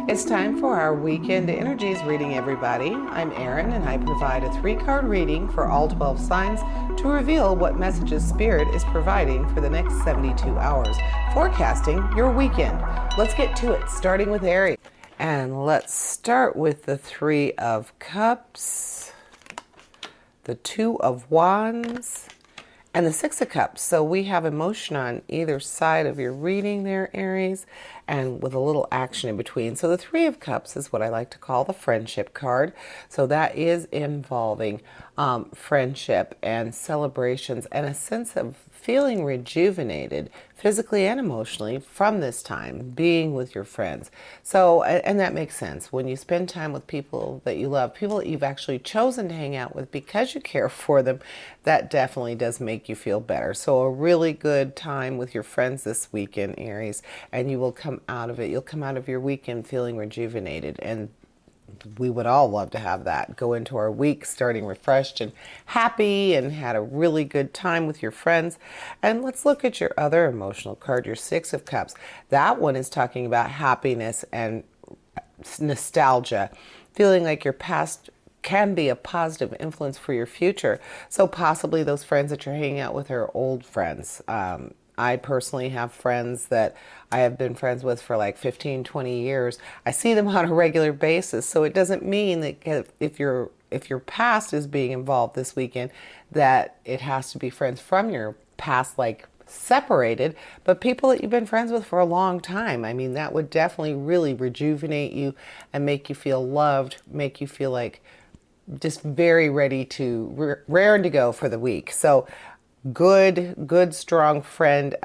It's time for our weekend energies reading, everybody. I'm Erin, and I provide a 3-card reading for all 12 signs to reveal what messages Spirit is providing for the next 72 hours, forecasting your weekend. Let's get to it, starting with Aries. And let's start with the 3 of Cups, the 2 of Wands, and the 6 of Cups. So we have emotion on either side of your reading there, Aries, and with a little action in between. So the 3 of Cups is what I like to call the friendship card. So that is involving friendship and celebrations and a sense of feeling rejuvenated physically and emotionally from this time being with your friends. So, and that makes sense. When you spend time with people that you love, people that you've actually chosen to hang out with because you care for them, that definitely does make you feel better. So a really good time with your friends this weekend, Aries, and you will come out of it. You'll come out of your weekend feeling rejuvenated, and we would all love to have that. Go into our week starting refreshed and happy and had a really good time with your friends. And let's look at your other emotional card, your 6 of Cups. That one is talking about happiness and nostalgia, feeling like your past can be a positive influence for your future. So possibly those friends that you're hanging out with are old friends. I personally have friends that I have been friends with for like 15, 20 years. I see them on a regular basis. So it doesn't mean that if your past is being involved this weekend, that it has to be friends from your past, like separated, but people that you've been friends with for a long time. I mean, that would definitely really rejuvenate you and make you feel loved, make you feel like just very ready to, raring to go for the week. So good, strong friend,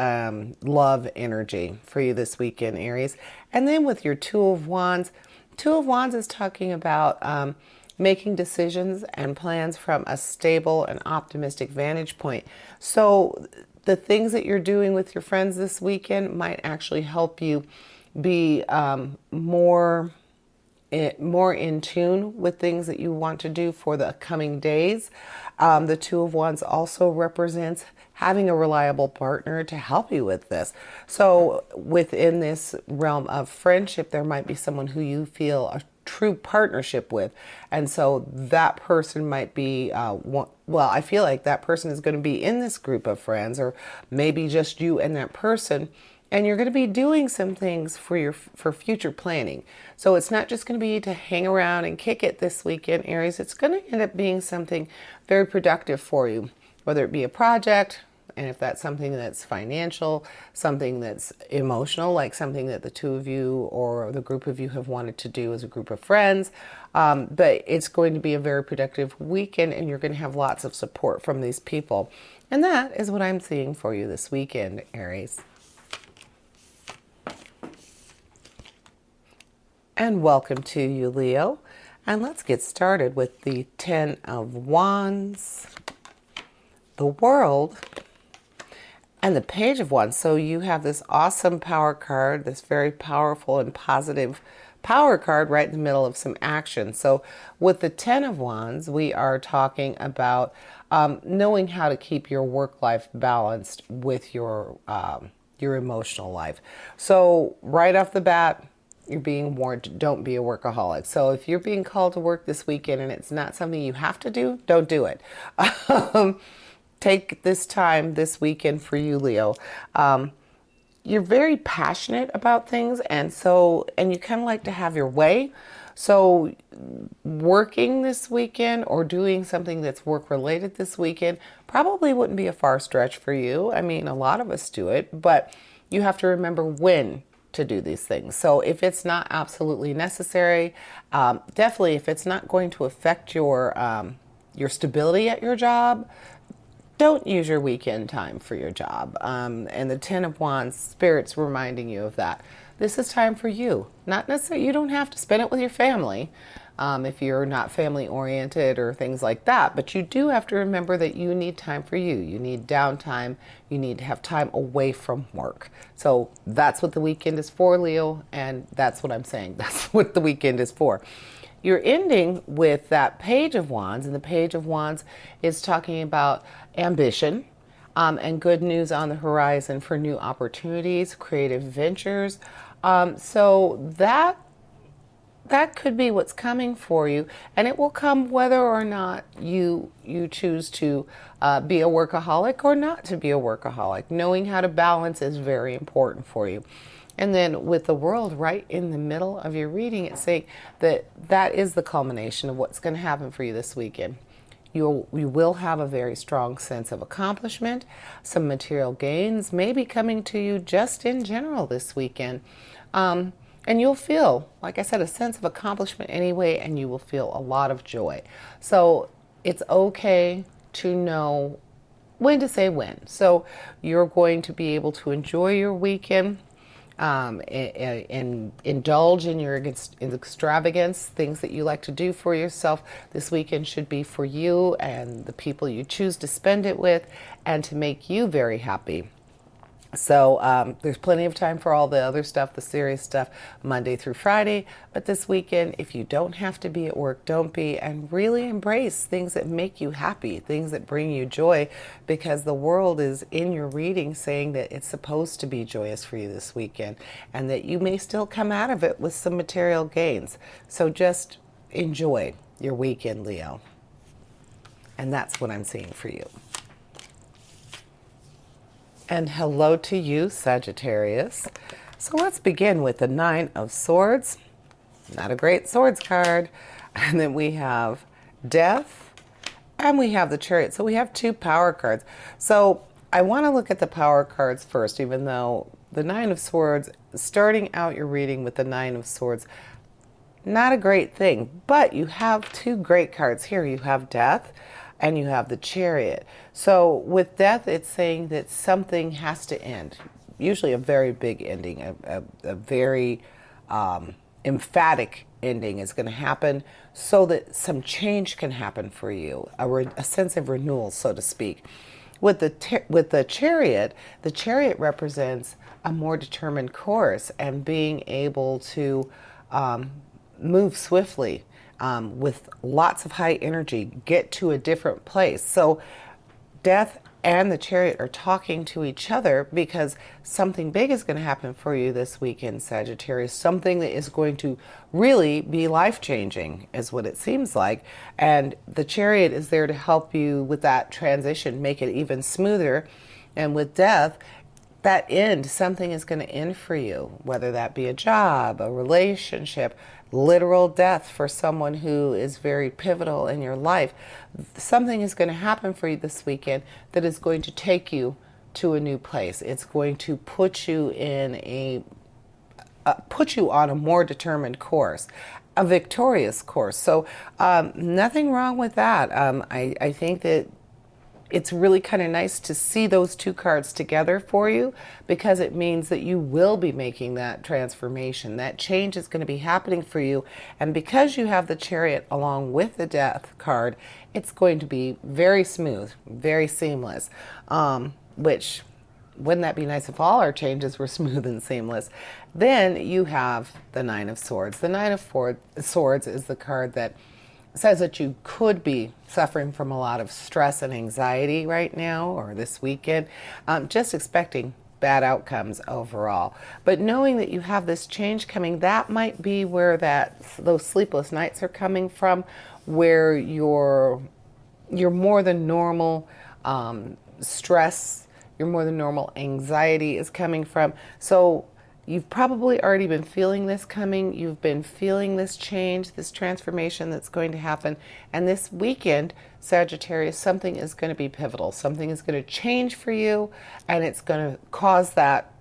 love energy for you this weekend, Aries. And then with your 2 of Wands, 2 of Wands is talking about making decisions and plans from a stable and optimistic vantage point. So the things that you're doing with your friends this weekend might actually help you be more in tune with things that you want to do for the coming days. The 2 of Wands also represents having a reliable partner to help you with this. So within this realm of friendship, there might be someone who you feel a true partnership with. And so that person might be, I feel like that person is going to be in this group of friends, or maybe just you and that person. And you're going to be doing some things for future planning. So it's not just going to be to hang around and kick it this weekend, Aries. It's going to end up being something very productive for you, whether it be a project, and if that's something that's financial, something that's emotional, like something that the 2 of you or the group of you have wanted to do as a group of friends. But it's going to be a very productive weekend, and you're going to have lots of support from these people. And that is what I'm seeing for you this weekend, Aries. And welcome to you, Leo. And let's get started with the 10 of Wands, the World, and the Page of Wands. So you have this awesome power card, this very powerful and positive power card right in the middle of some action. So with the 10 of Wands, we are talking about knowing how to keep your work life balanced with your emotional life. So right off the bat, you're being warned, don't be a workaholic. So if you're being called to work this weekend and it's not something you have to do, don't do it. Take this time this weekend for you, Leo. You're very passionate about things, and you kind of like to have your way. So working this weekend or doing something that's work related this weekend probably wouldn't be a far stretch for you. I mean, a lot of us do it, but you have to remember when to do these things. So if it's not absolutely necessary, definitely if it's not going to affect your stability at your job, don't use your weekend time for your job. And the 10 of Wands, Spirit's reminding you of that. This is time for you. Not necessarily, you don't have to spend it with your family if you're not family oriented or things like that. But you do have to remember that you need time for you. You need downtime. You need to have time away from work. So that's what the weekend is for, Leo. And that's what I'm saying. That's what the weekend is for. You're ending with that Page of Wands, and the Page of Wands is talking about ambition and good news on the horizon for new opportunities, creative ventures. So that that could be what's coming for you, and it will come whether or not you choose to be a workaholic or not to be a workaholic. Knowing how to balance is very important for you. And then with the world right in the middle of your reading, it's saying that that is the culmination of what's going to happen for you this weekend. You will have a very strong sense of accomplishment. Some material gains may be coming to you just in general this weekend. And you'll feel, like I said, a sense of accomplishment anyway, and you will feel a lot of joy. So it's okay to know when to say when. So you're going to be able to enjoy your weekend. And indulge in your extravagance, things that you like to do for yourself. This weekend should be for you and the people you choose to spend it with, and to make you very happy. So there's plenty of time for all the other stuff, the serious stuff, Monday through Friday. But this weekend, if you don't have to be at work, don't be, and really embrace things that make you happy, things that bring you joy, because the world is in your reading saying that it's supposed to be joyous for you this weekend, and that you may still come out of it with some material gains. So just enjoy your weekend, Leo. And that's what I'm seeing for you. And hello to you, Sagittarius. So let's begin with the Nine of Swords. Not a great swords card. And then we have Death, and we have the Chariot. So we have two power cards. So I want to look at the power cards first, even though the Nine of Swords, starting out your reading with the Nine of Swords, not a great thing. But you have two great cards here. You have Death, and you have the Chariot. So with Death, it's saying that something has to end. Usually a very big ending, a very emphatic ending is going to happen, so that some change can happen for you, a sense of renewal, so to speak. With the Chariot represents a more determined course, and being able to move swiftly, with lots of high energy, get to a different place. So Death and the Chariot are talking to each other, because something big is going to happen for you this weekend, Sagittarius. Something that is going to really be life-changing is what it seems like. And the Chariot is there to help you with that transition, make it even smoother. And with Death, that end, something is going to end for you, whether that be a job, a relationship, literal death for someone who is very pivotal in your life. Something is going to happen for you this weekend that is going to take you to a new place. It's going to put you in put you on a more determined course, a victorious course. So nothing wrong with that. I think that it's really kind of nice to see those two cards together for you, because it means that you will be making that transformation. That change is going to be happening for you. And because you have the Chariot along with the Death card, it's going to be very smooth, very seamless. Which, wouldn't that be nice if all our changes were smooth and seamless? Then you have the Nine of Swords. The Nine of Swords is the card that says that you could be suffering from a lot of stress and anxiety right now or this weekend, just expecting bad outcomes overall. But knowing that you have this change coming, that might be where those sleepless nights are coming from, where your more than normal stress, your more than normal anxiety is coming from. So you've probably already been feeling this coming. You've been feeling this change, this transformation that's going to happen. And this weekend, Sagittarius, something is going to be pivotal. Something is going to change for you, and it's going to cause that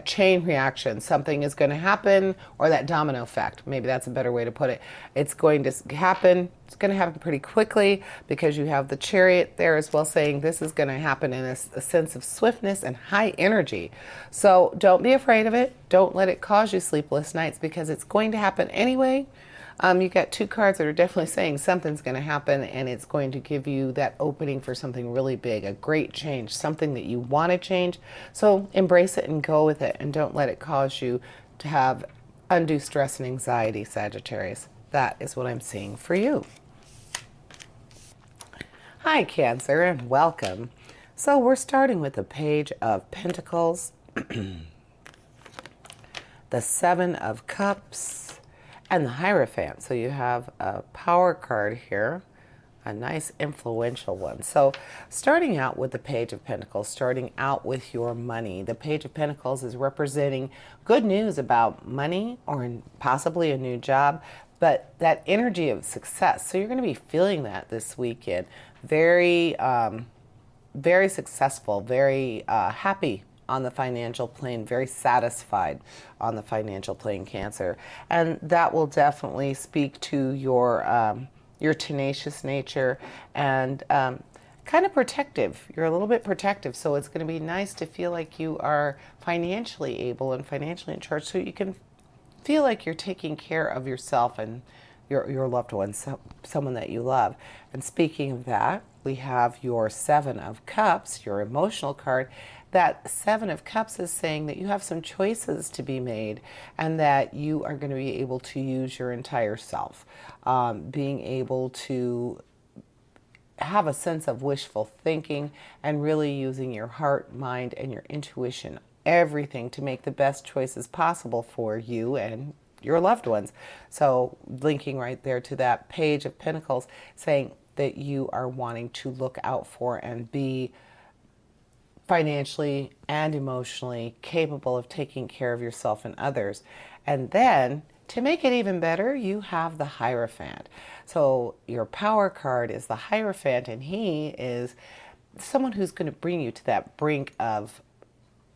chain reaction. Something is going to happen, or that domino effect. Maybe that's a better way to put it. It's going to happen. It's going to happen pretty quickly, because you have the Chariot there as well, saying this is going to happen in a sense of swiftness and high energy. So don't be afraid of it. Don't let it cause you sleepless nights, because it's going to happen anyway. You got two cards that are definitely saying something's going to happen, and it's going to give you that opening for something really big, a great change, something that you want to change. So embrace it and go with it, and don't let it cause you to have undue stress and anxiety, Sagittarius. That is what I'm seeing for you. Hi, Cancer, and welcome. So we're starting with the Page of Pentacles, the Seven of Cups, and the Hierophant. So you have a power card here, a nice influential one. So starting out with the Page of Pentacles, starting out with your money. The Page of Pentacles is representing good news about money or possibly a new job, but that energy of success. So you're going to be feeling that this weekend. Very, very successful, very happy on the financial plane, very satisfied on the financial plane, Cancer. And that will definitely speak to your tenacious nature and kind of protective. You're a little bit protective, so it's going to be nice to feel like you are financially able and financially in charge, so you can feel like you're taking care of yourself and your loved ones, someone that you love. And speaking of that, we have your Seven of Cups, your emotional card. That Seven of Cups is saying that you have some choices to be made and that you are going to be able to use your entire self. Being able to have a sense of wishful thinking and really using your heart, mind, and your intuition, everything to make the best choices possible for you and your loved ones. So linking right there to that Page of Pentacles, saying that you are wanting to look out for and be financially and emotionally capable of taking care of yourself and others. And then to make it even better, you have the Hierophant. So your power card is the Hierophant, and he is someone who's going to bring you to that brink of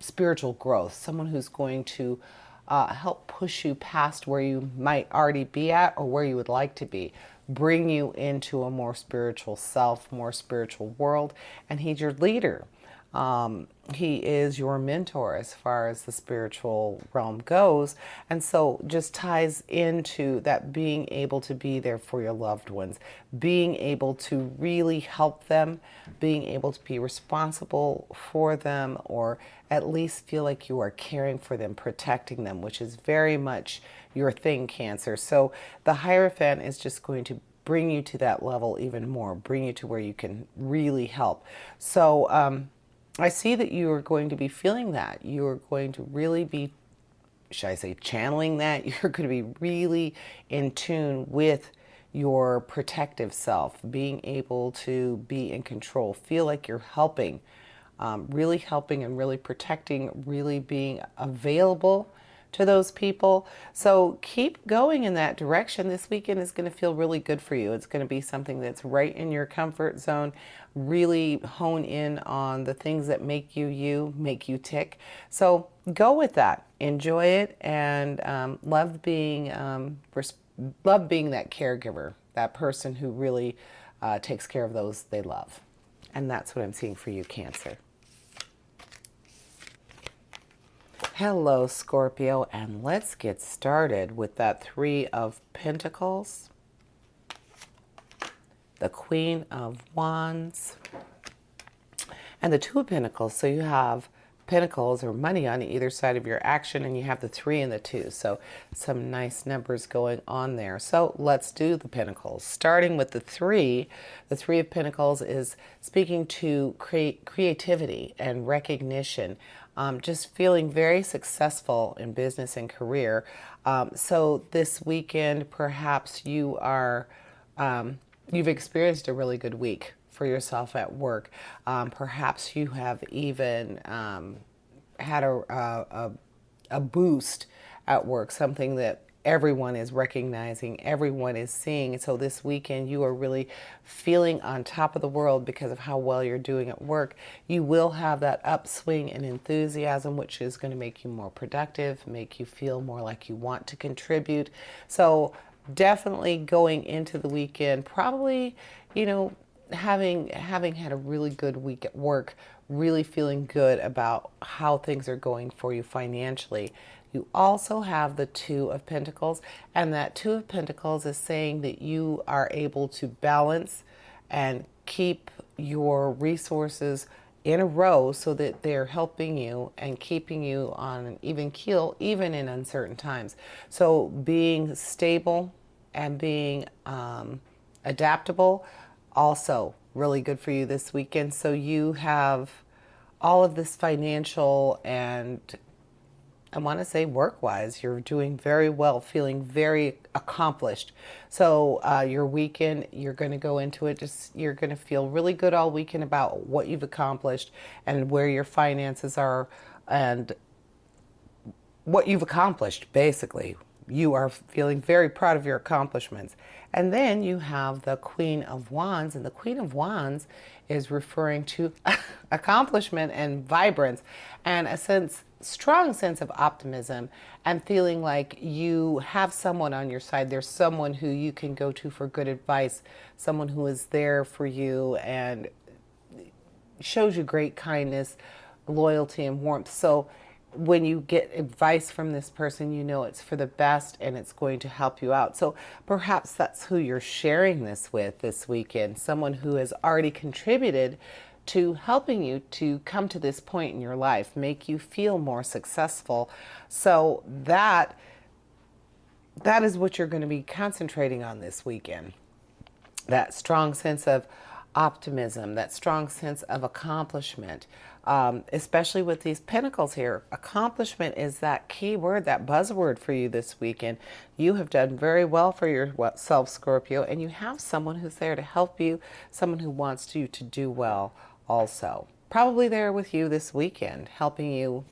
spiritual growth, someone who's going to help push you past where you might already be at or where you would like to be, bring you into a more spiritual self, more spiritual world, and he's your leader. He is your mentor as far as the spiritual realm goes, and so just ties into that being able to be there for your loved ones, being able to really help them, being able to be responsible for them, or at least feel like you are caring for them, protecting them, which is very much your thing, Cancer. So the Hierophant is just going to bring you to that level even more, bring you to where you can really help. So I see that you are going to be feeling that. You are going to really be, should I say, channeling that. You're going to be really in tune with your protective self, being able to be in control, feel like you're helping, really helping and really protecting, really being available to those people. So keep going in that direction. This weekend is going to feel really good for you. It's going to be something that's right in your comfort zone. Really hone in on the things that make you you, make you tick. So go with that. Enjoy it, and love being that caregiver, that person who really takes care of those they love. And that's what I'm seeing for you, Cancer. Hello, Scorpio, and let's get started with that Three of Pentacles, the Queen of Wands, and the Two of Pentacles. So you have Pentacles or money on either side of your action, and you have the 3 and the 2. So some nice numbers going on there. So let's do the Pentacles. Starting with the 3. The 3 of Pentacles is speaking to creativity and recognition. Just feeling very successful in business and career. So this weekend, perhaps you are, you've experienced a really good week for yourself at work. Perhaps you have even had a boost at work, something that everyone is recognizing, everyone is seeing. So this weekend you are really feeling on top of the world because of how well you're doing at work. You will have that upswing in enthusiasm, which is going to make you more productive, make you feel more like you want to contribute. So definitely going into the weekend, probably, having had a really good week at work, really feeling good about how things are going for you financially. You also have the Two of Pentacles, and that Two of Pentacles is saying that you are able to balance and keep your resources in a row so that they're helping you and keeping you on an even keel, even in uncertain times. So being stable and being adaptable, also really good for you this weekend. So you have all of this financial and I want to say work-wise, you're doing very well, feeling very accomplished. So your weekend, you're going to go into it, you're going to feel really good all weekend about what you've accomplished and where your finances are and what you've accomplished, basically. You are feeling very proud of your accomplishments. And then you have the Queen of Wands, and the Queen of Wands is referring to accomplishment and vibrance and a strong sense of optimism and feeling like you have someone on your side. There's someone who you can go to for good advice, someone who is there for you and shows you great kindness, loyalty, and warmth. So when you get advice from this person, you know it's for the best and it's going to help you out. So perhaps that's who you're sharing this with this weekend, someone who has already contributed to helping you to come to this point in your life, make you feel more successful. So that is what you're going to be concentrating on this weekend. That strong sense of optimism, that strong sense of accomplishment, especially with these pentacles here. Accomplishment is that key word, that buzzword for you this weekend. You have done very well for yourself, Scorpio, and you have someone who's there to help you, someone who wants you to do well also. Probably there with you this weekend, helping you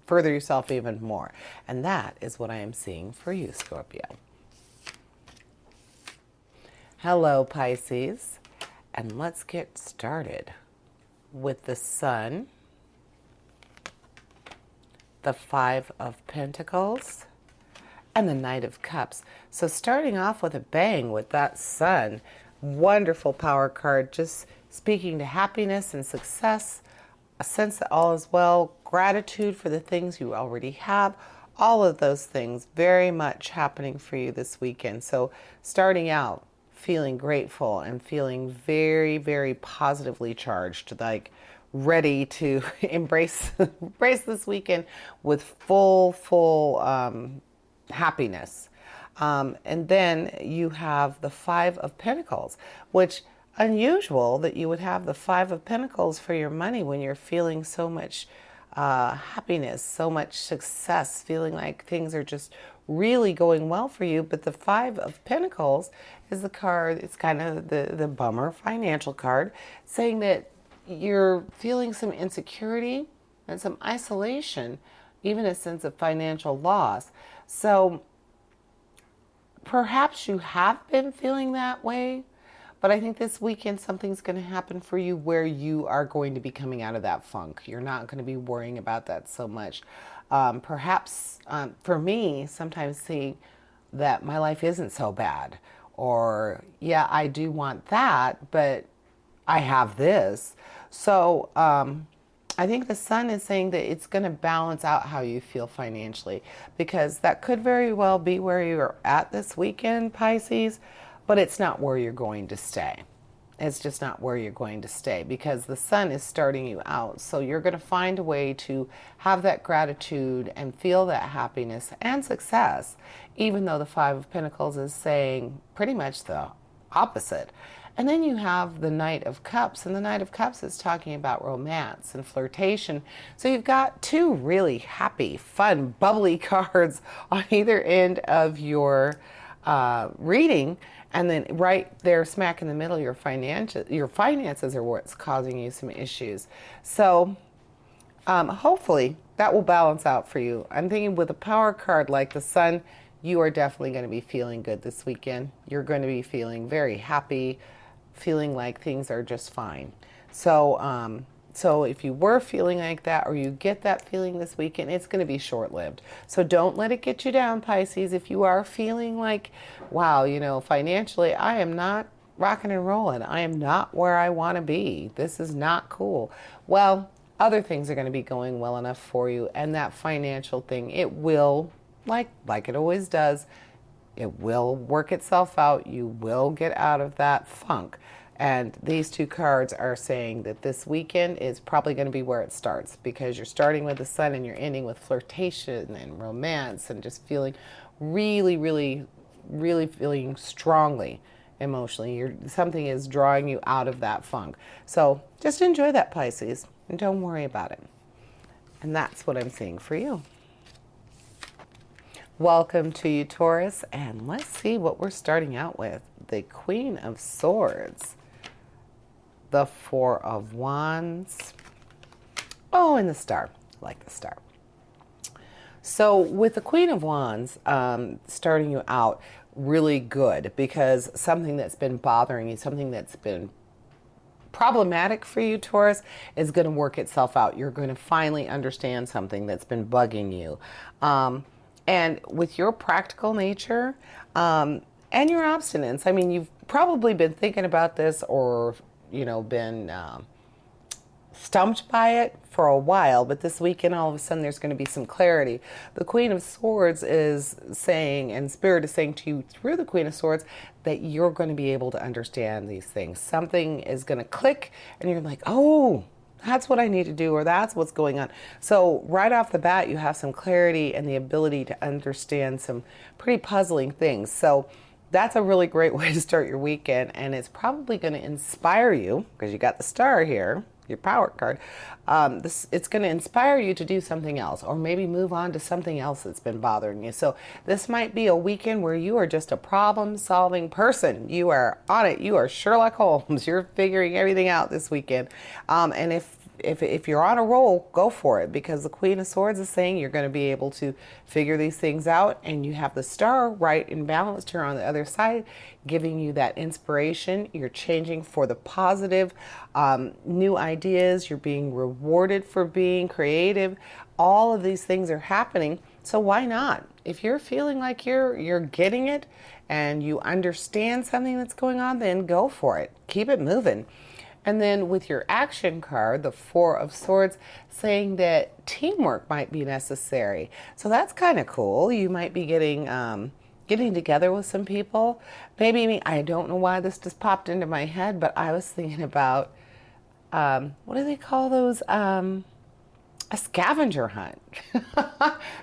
further yourself even more. And that is what I am seeing for you, Scorpio. Hello, Pisces. And let's get started with the Sun, the Five of Pentacles, and the Knight of Cups. So starting off with a bang with that Sun, wonderful power card, just speaking to happiness and success, a sense that all is well, gratitude for the things you already have, all of those things very much happening for you this weekend. So starting out, feeling grateful and feeling very, very positively charged, like ready to embrace this weekend with full happiness. And then you have the Five of Pentacles, which unusual that you would have the Five of Pentacles for your money when you're feeling so much happiness, so much success, feeling like things are just really going well for you. But the Five of Pentacles is the card, it's kind of the bummer financial card, saying that you're feeling some insecurity and some isolation, even a sense of financial loss. So perhaps you have been feeling that way, but I think this weekend something's going to happen for you where you are going to be coming out of that funk. You're not going to be worrying about that so much. Perhaps for me, sometimes seeing that my life isn't so bad, or yeah, I do want that, but I have this. So I think the Sun is saying that it's going to balance out how you feel financially, because that could very well be where you're at this weekend, Pisces, but it's not where you're going to stay. It's just not where you're going to stay, because the Sun is starting you out. So you're going to find a way to have that gratitude and feel that happiness and success, even though the Five of Pentacles is saying pretty much the opposite. And then you have the Knight of Cups, and the Knight of Cups is talking about romance and flirtation. So you've got two really happy, fun, bubbly cards on either end of your reading. And then right there, smack in the middle, your finances are what's causing you some issues. So hopefully that will balance out for you. I'm thinking with a power card like the Sun, you are definitely going to be feeling good this weekend. You're going to be feeling very happy, feeling like things are just fine. So so if you were feeling like that, or you get that feeling this weekend, it's going to be short-lived. So don't let it get you down, Pisces. If you are feeling like, wow, you know, financially, I am not rocking and rolling. I am not where I want to be. This is not cool. Well, other things are going to be going well enough for you. And that financial thing, it will, like it always does, it will work itself out. You will get out of that funk. And these two cards are saying that this weekend is probably going to be where it starts, because you're starting with the Sun and you're ending with flirtation and romance and just feeling really, really, really feeling strongly emotionally. Something is drawing you out of that funk. So just enjoy that, Pisces, and don't worry about it. And that's what I'm seeing for you. Welcome to you, Taurus, and let's see what we're starting out with. The Queen of Swords, the Four of Wands, oh, and the Star. I like the Star. So with the Queen of Wands, starting you out really good, because something that's been bothering you, something that's been problematic for you, Taurus, is going to work itself out. You're going to finally understand something that's been bugging you. And with your practical nature and your abstinence, I mean, you've probably been thinking about this, or, been stumped by it for a while, but this weekend all of a sudden there's going to be some clarity. The Queen of Swords is saying, and Spirit is saying to you through the Queen of Swords, that you're going to be able to understand these things. Something is going to click and you're like, oh, that's what I need to do, or that's what's going on. So right off the bat, you have some clarity and the ability to understand some pretty puzzling things. So that's a really great way to start your weekend, and it's probably going to inspire you, because you got the Star here, your power card. It's going to inspire you to do something else, or maybe move on to something else that's been bothering you. So this might be a weekend where you are just a problem-solving person. You are on it. You are Sherlock Holmes. You're figuring everything out this weekend. And if you're on a roll, go for it, because the Queen of Swords is saying you're going to be able to figure these things out, and you have the Star right and balanced here on the other side, giving you that inspiration. You're changing for the positive, new ideas. You're being rewarded for being creative. All of these things are happening. So why not? If you're feeling like you're getting it and you understand something that's going on, then go for it. Keep it moving. And then with your action card, the Four of Swords, saying that teamwork might be necessary. So that's kind of cool. You might be getting together with some people. Maybe, I don't know why this just popped into my head, but I was thinking about, what do they call those? A scavenger hunt.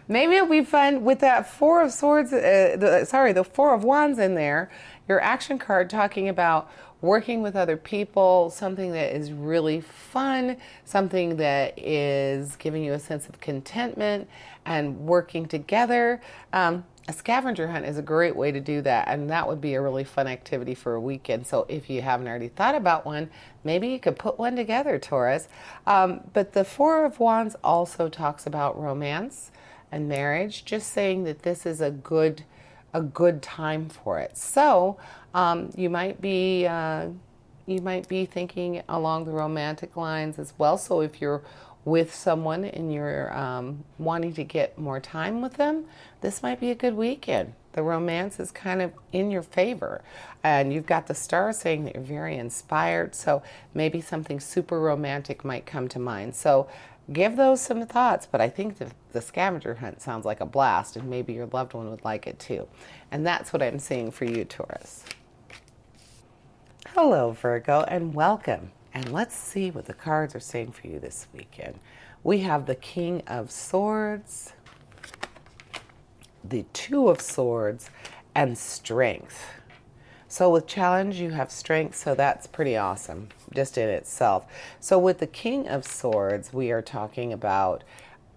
Maybe it'll be fun with that Four of Swords, the Four of Wands in there. Your action card talking about working with other people, something that is really fun, something that is giving you a sense of contentment and working together. A scavenger hunt is a great way to do that, and that would be a really fun activity for a weekend. So if you haven't already thought about one, maybe you could put one together, Taurus. But the Four of Wands also talks about romance and marriage, just saying that this is a good time for it. So you might be thinking along the romantic lines as well. So if you're with someone and you're wanting to get more time with them, this might be a good weekend. The romance is kind of in your favor, and you've got the Star saying that you're very inspired. So maybe something super romantic might come to mind. So give those some thoughts, but I think the scavenger hunt sounds like a blast, and maybe your loved one would like it too. And that's what I'm seeing for you, Taurus. Hello, Virgo, and welcome. And let's see what the cards are saying for you this weekend. We have the King of Swords, the Two of Swords, and Strength. So with challenge, you have strength, so that's pretty awesome just in itself. So with the King of Swords, we are talking about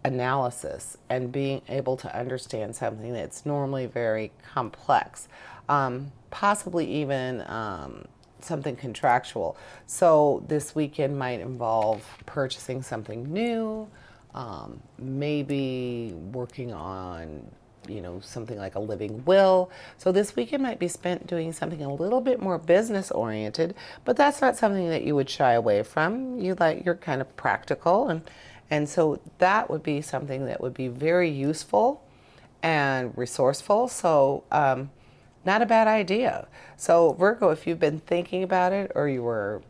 analysis and being able to understand something that's normally very complex, possibly even something contractual. So this weekend might involve purchasing something new, maybe working on something like a living will. So this weekend might be spent doing something a little bit more business oriented, but that's not something that you would shy away from. You're kind of practical, and so that would be something that would be very useful and resourceful. So not a bad idea. So Virgo, if you've been thinking about it, or you were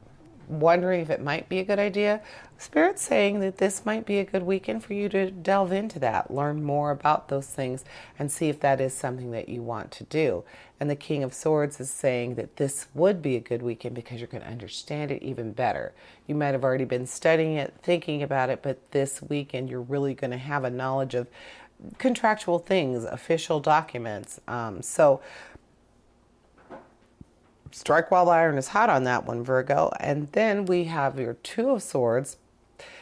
wondering if it might be a good idea, Spirit's saying that this might be a good weekend for you to delve into that, learn more about those things, and see if that is something that you want to do. And the King of Swords is saying that this would be a good weekend because you're going to understand it even better. You might have already been studying it, thinking about it, but this weekend you're really going to have a knowledge of contractual things, official documents. So strike while the iron is hot on that one, Virgo. And then we have your Two of Swords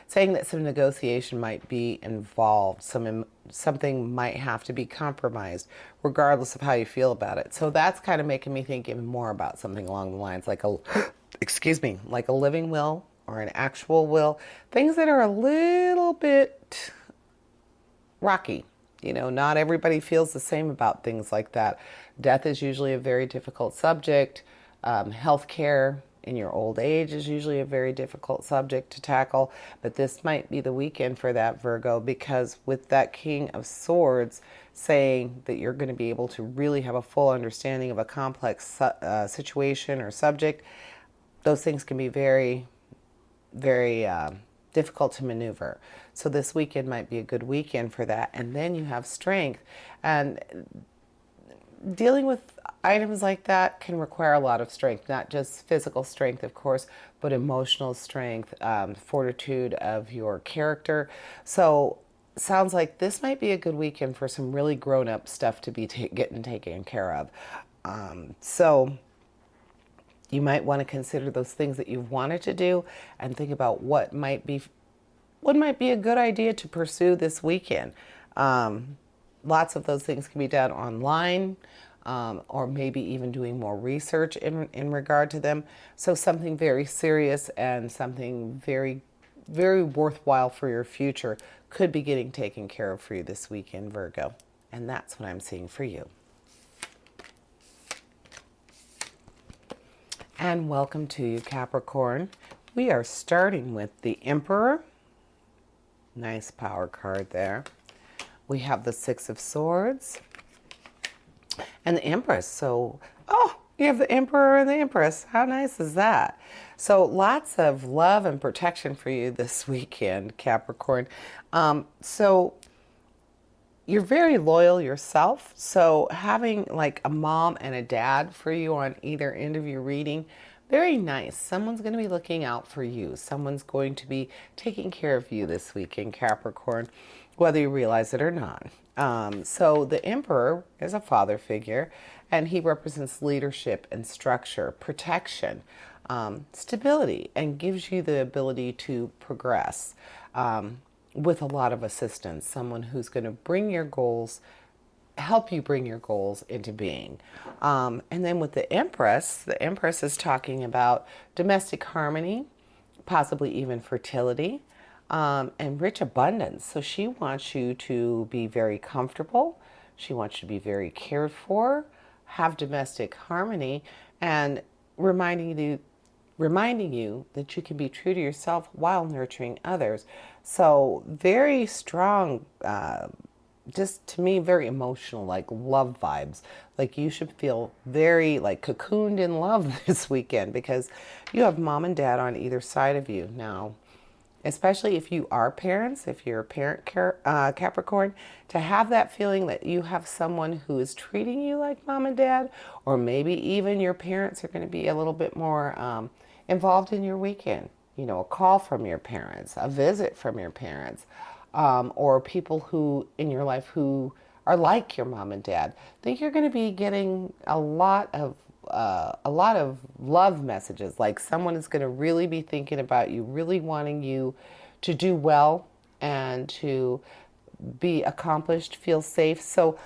saying that some negotiation might be involved. Something might have to be compromised, regardless of how you feel about it. So that's kind of making me think even more about something along the lines like excuse me, like a living will or an actual will. Things that are a little bit rocky. You know, not everybody feels the same about things like that. Death is usually a very difficult subject. Healthcare in your old age is usually a very difficult subject to tackle. But this might be the weekend for that, Virgo, because with that King of Swords saying that you're going to be able to really have a full understanding of a complex situation or subject, those things can be very, very difficult to maneuver. So this weekend might be a good weekend for that. And then you have strength. And dealing with items like that can require a lot of strength, not just physical strength, of course, but emotional strength, fortitude of your character. So sounds like this might be a good weekend for some really grown-up stuff to be getting taken care of. So you might want to consider those things that you've wanted to do and think about what might be a good idea to pursue this weekend. Lots of those things can be done online, or maybe even doing more research in regard to them. So something very serious and something very, very worthwhile for your future could be getting taken care of for you this weekend, Virgo. And that's what I'm seeing for you. And welcome to you, Capricorn. We are starting with the Emperor. Nice power card there. We have the Six of Swords and the Empress. So, you have the Emperor and the Empress. How nice is that? So lots of love and protection for you this weekend, Capricorn. So you're very loyal yourself. So having like a mom and a dad for you on either end of your reading, very nice. Someone's going to be looking out for you. Someone's going to be taking care of you this weekend, Capricorn, whether you realize it or not. So the Emperor is a father figure, and he represents leadership and structure, protection, stability, and gives you the ability to progress with a lot of assistance. Someone who's going to bring your goals, help you bring your goals into being. And then with the Empress is talking about domestic harmony, possibly even fertility, and rich abundance. So she wants you to be very comfortable. She wants you to be very cared for, have domestic harmony, and reminding you that you can be true to yourself while nurturing others. So very strong, just to me, very emotional, like love vibes. Like you should feel very like cocooned in love this weekend because you have mom and dad on either side of you now. Especially if you are parents, if you're a parent, Capricorn, to have that feeling that you have someone who is treating you like mom and dad, or maybe even your parents are going to be a little bit more involved in your weekend. You know, a call from your parents, a visit from your parents, or people who in your life who are like your mom and dad. I think you're going to be getting a lot of love messages. Like someone is going to really be thinking about you, really wanting you to do well and to be accomplished, feel safe. So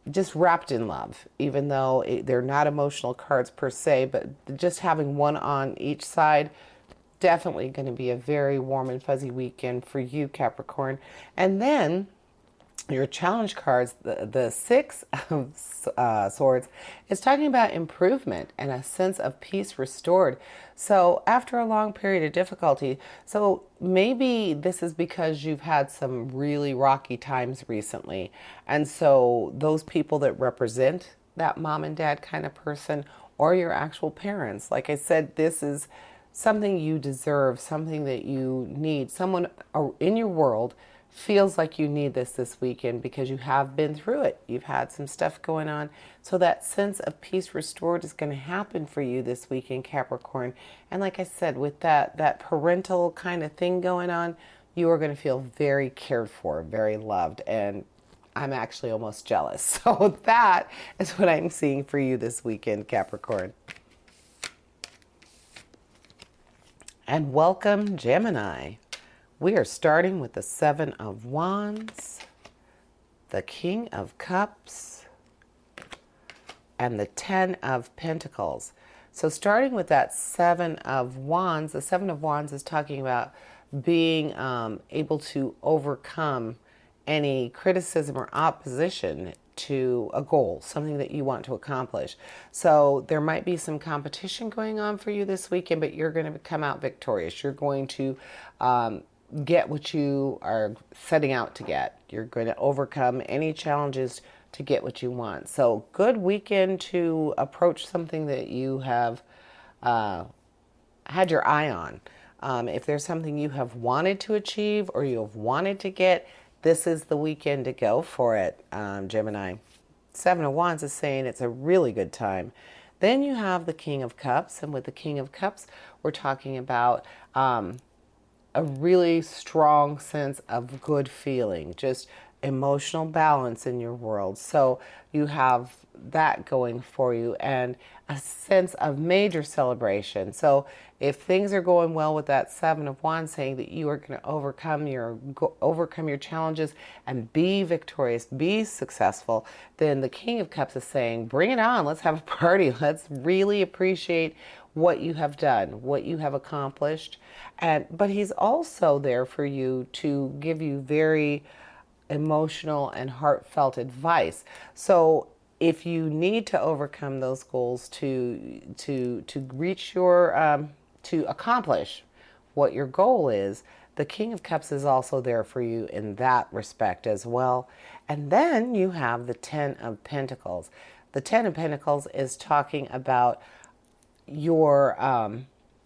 just wrapped in love, even though they're not emotional cards per se, but just having one on each side, definitely going to be a very warm and fuzzy weekend for you, Capricorn. And then your challenge cards, the Six of Swords, is talking about improvement and a sense of peace restored. So after a long period of difficulty, so maybe this is because you've had some really rocky times recently. And so those people that represent that mom and dad kind of person, or your actual parents, like I said, this is something you deserve, something that you need. Someone in your world feels like you need this weekend because you have been through it. You've had some stuff going on. So that sense of peace restored is going to happen for you this weekend, Capricorn. And like I said, with that parental kind of thing going on, you are going to feel very cared for, very loved. And I'm actually almost jealous. So that is what I'm seeing for you this weekend, Capricorn. And welcome, Gemini. We are starting with the Seven of Wands, the King of Cups, and the Ten of Pentacles. So starting with that Seven of Wands, the Seven of Wands is talking about being able to overcome any criticism or opposition to a goal, something that you want to accomplish. So there might be some competition going on for you this weekend, but you're going to come out victorious. You're going to get what you are setting out to get. You're going to overcome any challenges to get what you want. So good weekend to approach something that you have had your eye on. If there's something you have wanted to achieve or you have wanted to get, this is the weekend to go for it, Gemini. Seven of Wands is saying it's a really good time. Then you have the King of Cups, and with the King of Cups, we're talking about a really strong sense of good feeling, just emotional balance in your world. So you have that going for you and a sense of major celebration. So if things are going well with that Seven of Wands, saying that you are going to overcome your challenges and be victorious, be successful, then the King of Cups is saying, bring it on. Let's have a party. Let's really appreciate what you have done, what you have accomplished. But he's also there for you to give you very emotional and heartfelt advice. So if you need to overcome those goals to reach your to accomplish what your goal is, the King of Cups is also there for you in that respect as well. And then you have the Ten of Pentacles. The Ten of Pentacles is talking about your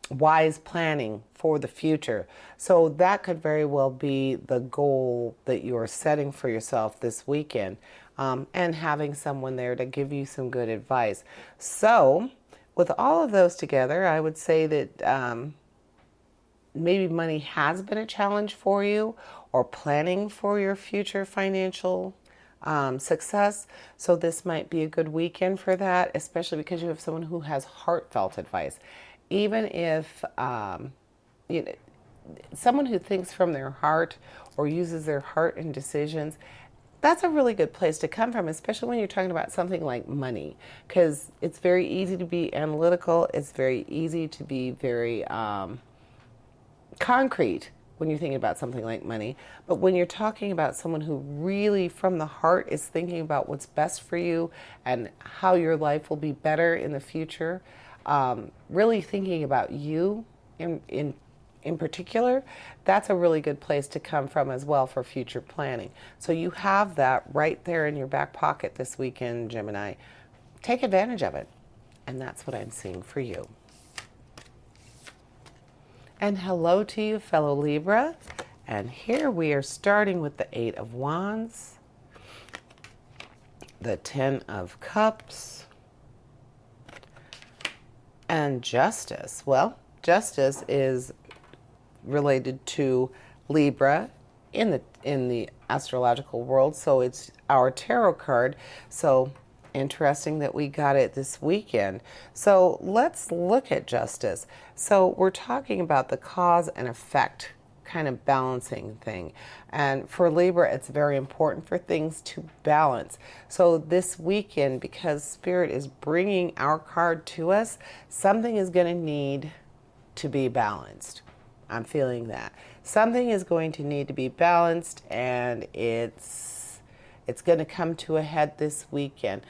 wise planning for the future. So that could very well be the goal that you're setting for yourself this weekend, and having someone there to give you some good advice. So with all of those together, I would say that maybe money has been a challenge for you, or planning for your future financial success. So this might be a good weekend for that, especially because you have someone who has heartfelt advice. Even if someone who thinks from their heart or uses their heart in decisions, that's a really good place to come from, especially when you're talking about something like money, because it's very easy to be analytical. It's very easy to be very concrete when you're thinking about something like money. But when you're talking about someone who really from the heart is thinking about what's best for you and how your life will be better in the future, really thinking about you in particular, that's a really good place to come from as well for future planning. So you have that right there in your back pocket this weekend, Gemini. Take advantage of it. And that's what I'm seeing for you. And hello to you, fellow Libra. And here we are starting with the Eight of Wands, the Ten of Cups, and Justice. Well, Justice is related to Libra in the astrological world, so it's our tarot card. So interesting that we got it this weekend. So let's look at Justice. So we're talking about the cause and effect kind of balancing thing. And for Libra, it's very important for things to balance. So this weekend, because Spirit is bringing our card to us, something is going to need to be balanced. I'm feeling that. Something is going to need to be balanced, and it's going to come to a head this weekend.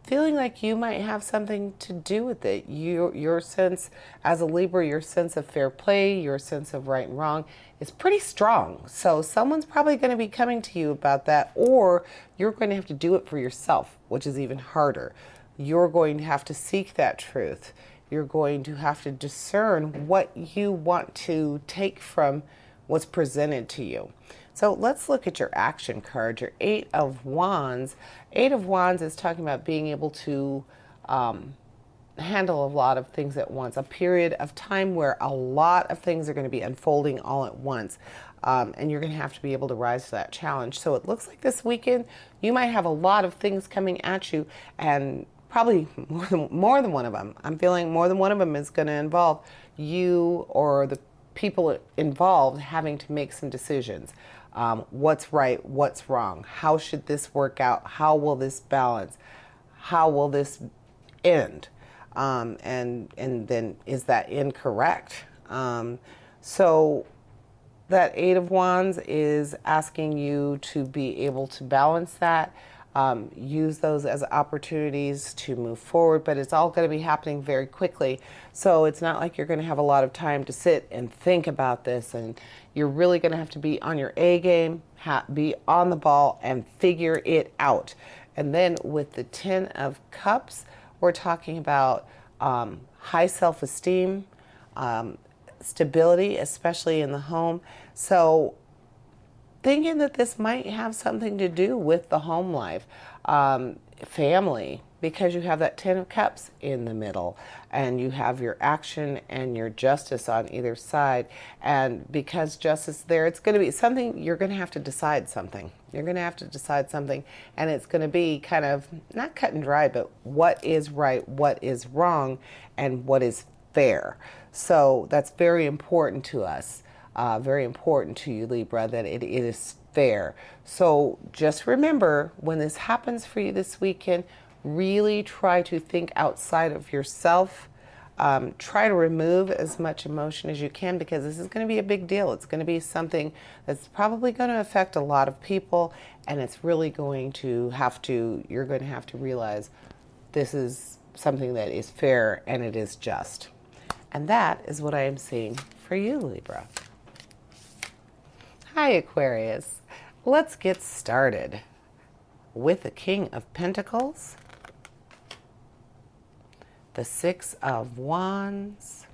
Feeling like you might have something to do with it. Your sense, as a Libra, your sense of fair play, your sense of right and wrong is pretty strong. So someone's probably going to be coming to you about that, or you're going to have to do it for yourself, which is even harder. You're going to have to seek that truth. You're going to have to discern what you want to take from what's presented to you. So let's look at your action card, your Eight of Wands. Eight of Wands is talking about being able to handle a lot of things at once, a period of time where a lot of things are going to be unfolding all at once. And you're going to have to be able to rise to that challenge. So it looks like this weekend you might have a lot of things coming at you, and probably more than one of them. I'm feeling more than one of them is going to involve you or the people involved having to make some decisions. What's right? What's wrong? How should this work out? How will this balance? How will this end? And then is that incorrect? So that Eight of Wands is asking you to be able to balance that. Use those as opportunities to move forward, but it's all going to be happening very quickly. So it's not like you're going to have a lot of time to sit and think about this, and you're really going to have to be on your A game, be on the ball, and figure it out. And then with the Ten of Cups, we're talking about high self-esteem, stability, especially in the home. So thinking that this might have something to do with the home life, family, because you have that Ten of Cups in the middle, and you have your action and your justice on either side. And because justice there, it's going to be something, you're going to have to decide something. You're going to have to decide something, and it's going to be kind of not cut and dry, but what is right, what is wrong, and what is fair. So that's very important to us. Very important to you, Libra, that it is fair. So just remember, when this happens for you this weekend, really try to think outside of yourself. Try to remove as much emotion as you can, because this is going to be a big deal. It's going to be something that's probably going to affect a lot of people, and it's really going to you're going to have to realize this is something that is fair and it is just. And that is what I am seeing for you, Libra. Hi, Aquarius. Let's get started with the King of Pentacles, the Six of Wands,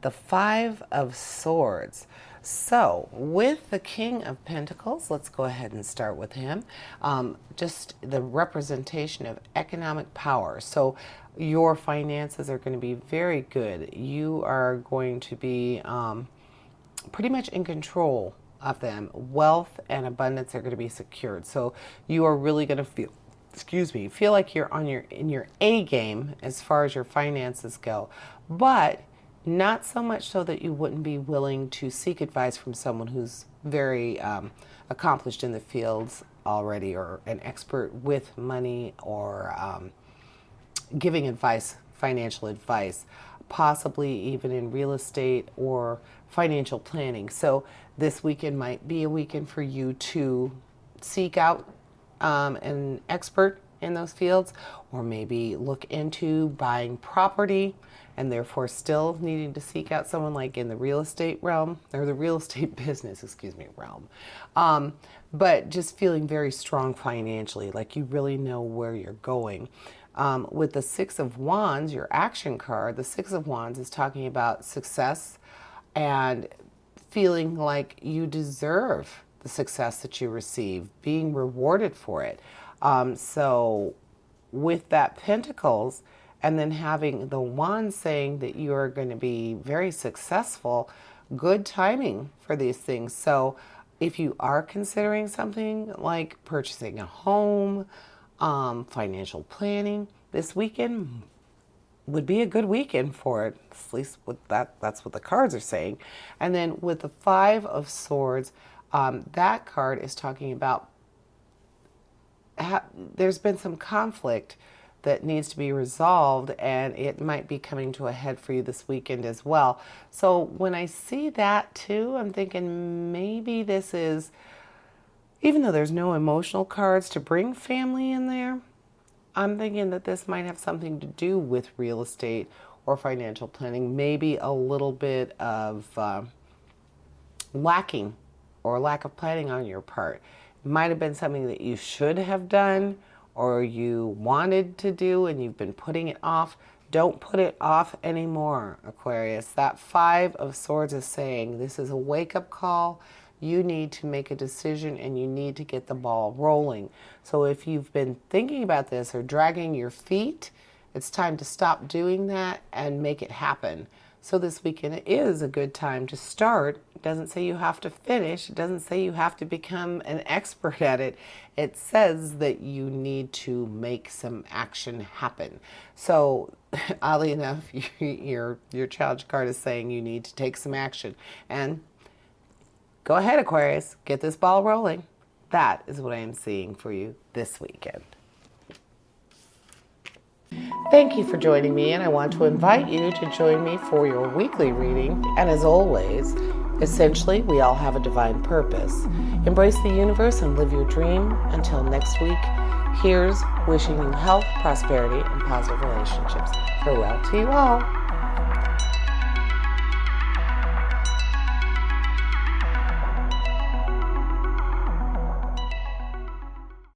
the Five of Swords. So with the King of Pentacles, let's go ahead and start with him. Just the representation of economic power. So your finances are going to be very good. You are going to be pretty much in control of them. Wealth and abundance are going to be secured. So you are really going to feel like you're in your A game as far as your finances go, but not so much so that you wouldn't be willing to seek advice from someone who's very accomplished in the fields already, or an expert with money, or giving advice, financial advice, possibly even in real estate or financial planning. So this weekend might be a weekend for you to seek out an expert in those fields, or maybe look into buying property, and therefore still needing to seek out someone like in the real estate realm, or the real estate business, realm. But just feeling very strong financially, like you really know where you're going. With the Six of Wands, your action card, the Six of Wands is talking about success and feeling like you deserve the success that you receive, being rewarded for it. So with that Pentacles, and then having the Wand saying that you are going to be very successful, good timing for these things. So if you are considering something like purchasing a home, financial planning, this weekend would be a good weekend for it. At least with that's what the cards are saying. And then with the Five of Swords, that card is talking about there's been some conflict that needs to be resolved, and it might be coming to a head for you this weekend as well. So when I see that too, I'm thinking maybe this is, even though there's no emotional cards to bring family in there, I'm thinking that this might have something to do with real estate or financial planning, maybe a little bit of lacking or lack of planning on your part. It might have been something that you should have done or you wanted to do and you've been putting it off. Don't put it off anymore, Aquarius. That Five of Swords is saying this is a wake-up call. You need to make a decision and you need to get the ball rolling. So if you've been thinking about this or dragging your feet, it's time to stop doing that and make it happen. So this weekend is a good time to start. It doesn't say you have to finish. It doesn't say you have to become an expert at it. It says that you need to make some action happen. So oddly enough, your challenge card is saying you need to take some action. And go ahead, Aquarius, get this ball rolling. That is what I am seeing for you this weekend. Thank you for joining me, and I want to invite you to join me for your weekly reading. And as always, essentially, we all have a divine purpose. Embrace the universe and live your dream. Until next week, here's wishing you health, prosperity, and positive relationships. Farewell to you all.